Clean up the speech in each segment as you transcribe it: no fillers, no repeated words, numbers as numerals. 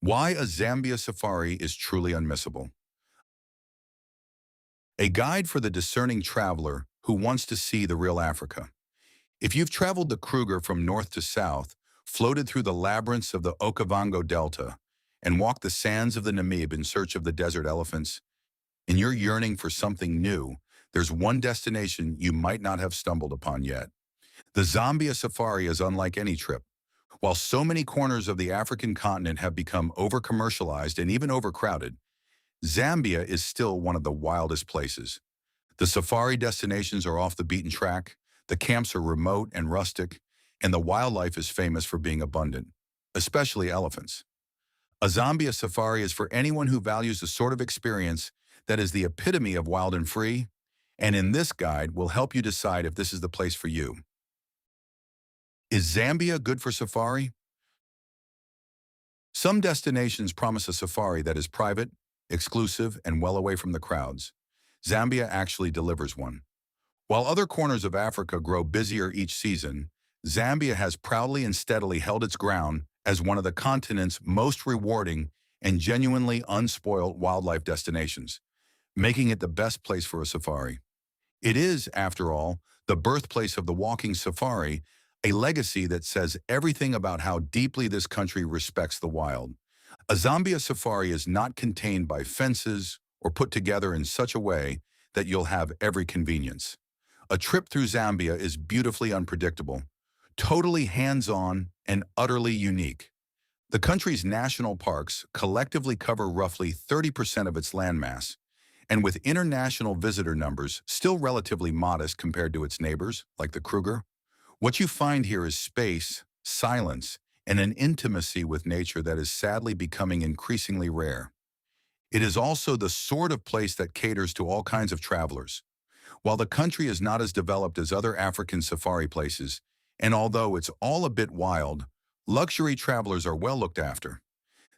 Why a Zambia safari is truly unmissable. A guide for the discerning traveler who wants to see the real Africa. If you've traveled the Kruger from north to south, floated through the labyrinths of the Okavango Delta, and walked the sands of the Namib in search of the desert elephants, and you're yearning for something new, there's one destination you might not have stumbled upon yet. The Zambia Safari is unlike any trip. While so many corners of the African continent have become over-commercialized and even overcrowded, Zambia is still one of the wildest places. The safari destinations are off the beaten track, the camps are remote and rustic, and the wildlife is famous for being abundant, especially elephants. A Zambia safari is for anyone who values the sort of experience that is the epitome of wild and free, and in this guide will help you decide if this is the place for you. Is Zambia good for safari? Some destinations promise a safari that is private, exclusive, and well away from the crowds. Zambia actually delivers one. While other corners of Africa grow busier each season, Zambia has proudly and steadily held its ground as one of the continent's most rewarding and genuinely unspoiled wildlife destinations, making it the best place for a safari. It is, after all, the birthplace of the walking safari, a legacy that says everything about how deeply this country respects the wild. A Zambia safari is not contained by fences or put together in such a way that you'll have every convenience. A trip through Zambia is beautifully unpredictable, totally hands-on, and utterly unique. The country's national parks collectively cover roughly 30% of its landmass, and with international visitor numbers still relatively modest compared to its neighbors, like the Kruger, what you find here is space, silence, and an intimacy with nature that is sadly becoming increasingly rare. It is also the sort of place that caters to all kinds of travelers. While the country is not as developed as other African safari places, and although it's all a bit wild, luxury travelers are well looked after.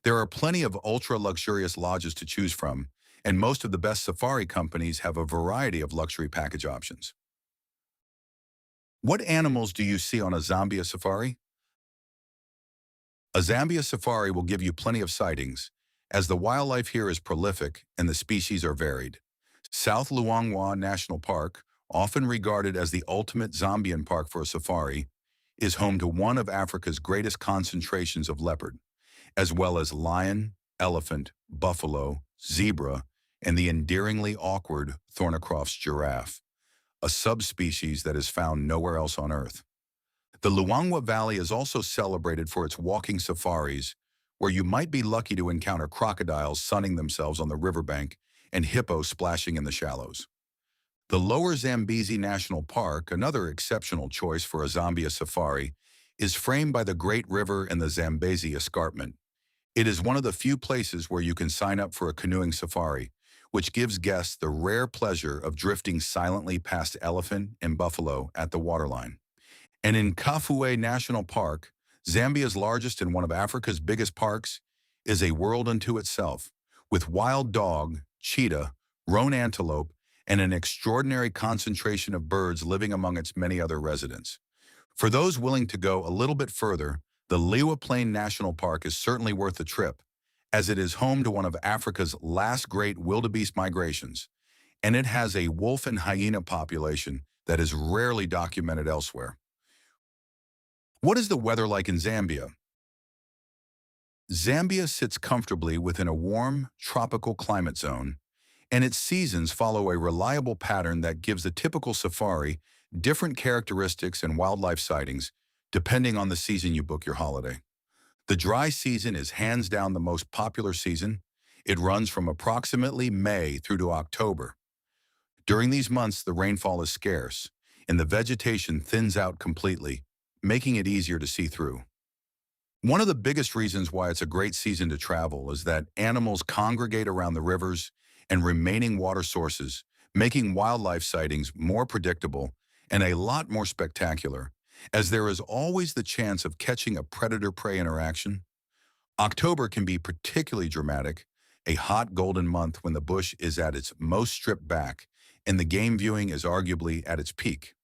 There are plenty of ultra-luxurious lodges to choose from, and most of the best safari companies have a variety of luxury package options. What animals do you see on a Zambia safari? A Zambia safari will give you plenty of sightings, as the wildlife here is prolific and the species are varied. South Luangwa National Park, often regarded as the ultimate Zambian park for a safari, is home to one of Africa's greatest concentrations of leopard, as well as lion, elephant, buffalo, zebra, and the endearingly awkward Thornicroft's giraffe, a subspecies that is found nowhere else on Earth. The Luangwa Valley is also celebrated for its walking safaris, where you might be lucky to encounter crocodiles sunning themselves on the riverbank and hippos splashing in the shallows. The Lower Zambezi National Park, another exceptional choice for a Zambia safari, is framed by the Great River and the Zambezi Escarpment. It is one of the few places where you can sign up for a canoeing safari, which gives guests the rare pleasure of drifting silently past elephant and buffalo at the waterline. And in Kafue National Park, Zambia's largest and one of Africa's biggest parks, is a world unto itself, with wild dog, cheetah, roan antelope, and an extraordinary concentration of birds living among its many other residents. For those willing to go a little bit further, the Liuwa Plain National Park is certainly worth the trip, as it is home to one of Africa's last great wildebeest migrations, and it has a wolf and hyena population that is rarely documented elsewhere. What is the weather like in Zambia? Zambia sits comfortably within a warm, tropical climate zone, and its seasons follow a reliable pattern that gives the typical safari different characteristics and wildlife sightings depending on the season you book your holiday. The dry season is hands down the most popular season. It runs from approximately May through to October. During these months, the rainfall is scarce, and the vegetation thins out completely, making it easier to see through. One of the biggest reasons why it's a great season to travel is that animals congregate around the rivers and remaining water sources, making wildlife sightings more predictable and a lot more spectacular, as there is always the chance of catching a predator-prey interaction. October can be particularly dramatic, a hot golden month when the bush is at its most stripped back and the game viewing is arguably at its peak.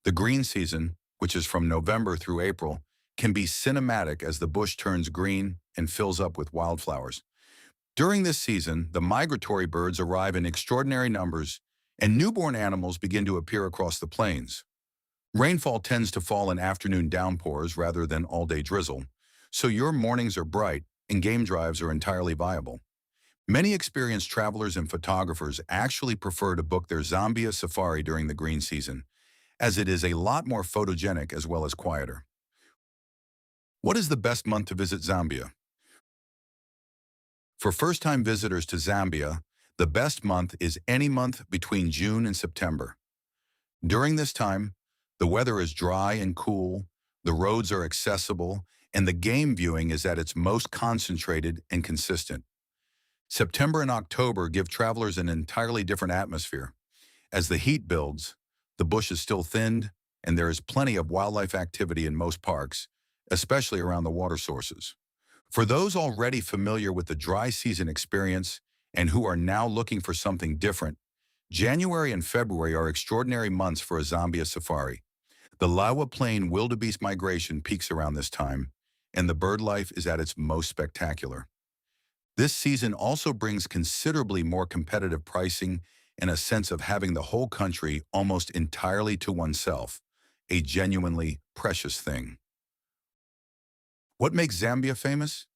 The green season, which is from November through April, can be cinematic as the bush turns green and fills up with wildflowers. During this season, the migratory birds arrive in extraordinary numbers, and newborn animals begin to appear across the plains. Rainfall tends to fall in afternoon downpours rather than all-day drizzle, so your mornings are bright and game drives are entirely viable. Many experienced travelers and photographers actually prefer to book their Zambia Safari during the green season, as it is a lot more photogenic as well as quieter. What is the best month to visit Zambia? For first-time visitors to Zambia, the best month is any month between June and September. During this time, the weather is dry and cool, the roads are accessible, and the game viewing is at its most concentrated and consistent. September and October give travelers an entirely different atmosphere. As the heat builds, the bush is still thinned, and there is plenty of wildlife activity in most parks, especially around the water sources. For those already familiar with the dry season experience and who are now looking for something different, January and February are extraordinary months for a Zambia safari. The Liuwa Plain wildebeest migration peaks around this time, and the bird life is at its most spectacular. This season also brings considerably more competitive pricing and a sense of having the whole country almost entirely to oneself, a genuinely precious thing. What makes Zambia famous?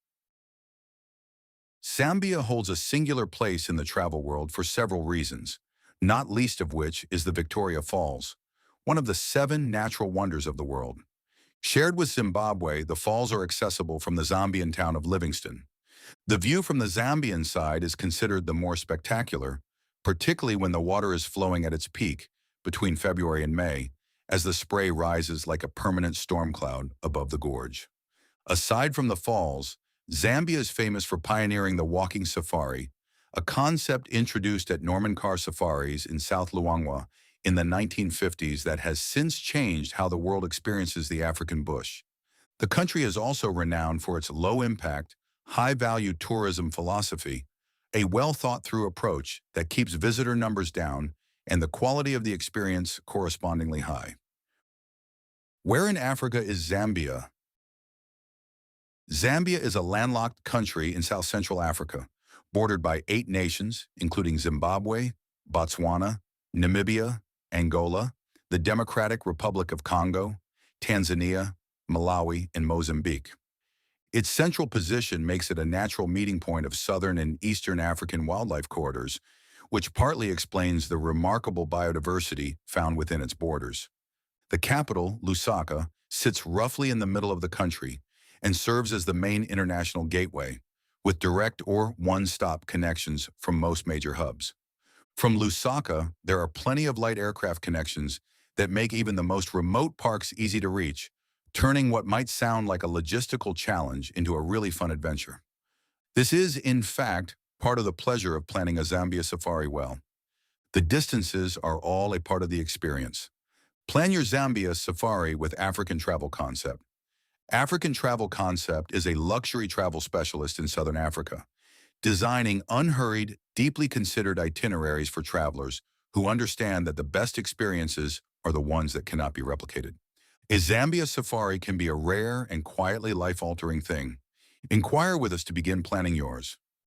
Zambia holds a singular place in the travel world for several reasons, not least of which is the Victoria Falls, one of the 7 natural wonders of the world. Shared with Zimbabwe, the falls are accessible from the Zambian town of Livingstone. The view from the Zambian side is considered the more spectacular, particularly when the water is flowing at its peak between February and May, as the spray rises like a permanent storm cloud above the gorge. Aside from the falls, Zambia is famous for pioneering the walking safari, a concept introduced at Norman Carr Safaris in South Luangwa in the 1950s that has since changed how the world experiences the African bush. The country is also renowned for its low-impact, high-value tourism philosophy, a well-thought-through approach that keeps visitor numbers down and the quality of the experience correspondingly high. Where in Africa is Zambia? Zambia is a landlocked country in South-Central Africa, bordered by 8 nations, including Zimbabwe, Botswana, Namibia, Angola, the Democratic Republic of Congo, Tanzania, Malawi, and Mozambique. Its central position makes it a natural meeting point of southern and eastern African wildlife corridors, which partly explains the remarkable biodiversity found within its borders. The capital, Lusaka, sits roughly in the middle of the country and serves as the main international gateway, with direct or one-stop connections from most major hubs. From Lusaka, there are plenty of light aircraft connections that make even the most remote parks easy to reach, turning what might sound like a logistical challenge into a really fun adventure. This is, in fact, part of the pleasure of planning a Zambia safari well. The distances are all a part of the experience. Plan your Zambia safari with African Travel Concept. African Travel Concept is a luxury travel specialist in Southern Africa, designing unhurried, deeply considered itineraries for travelers who understand that the best experiences are the ones that cannot be replicated. A Zambia safari can be a rare and quietly life-altering thing. Inquire with us to begin planning yours.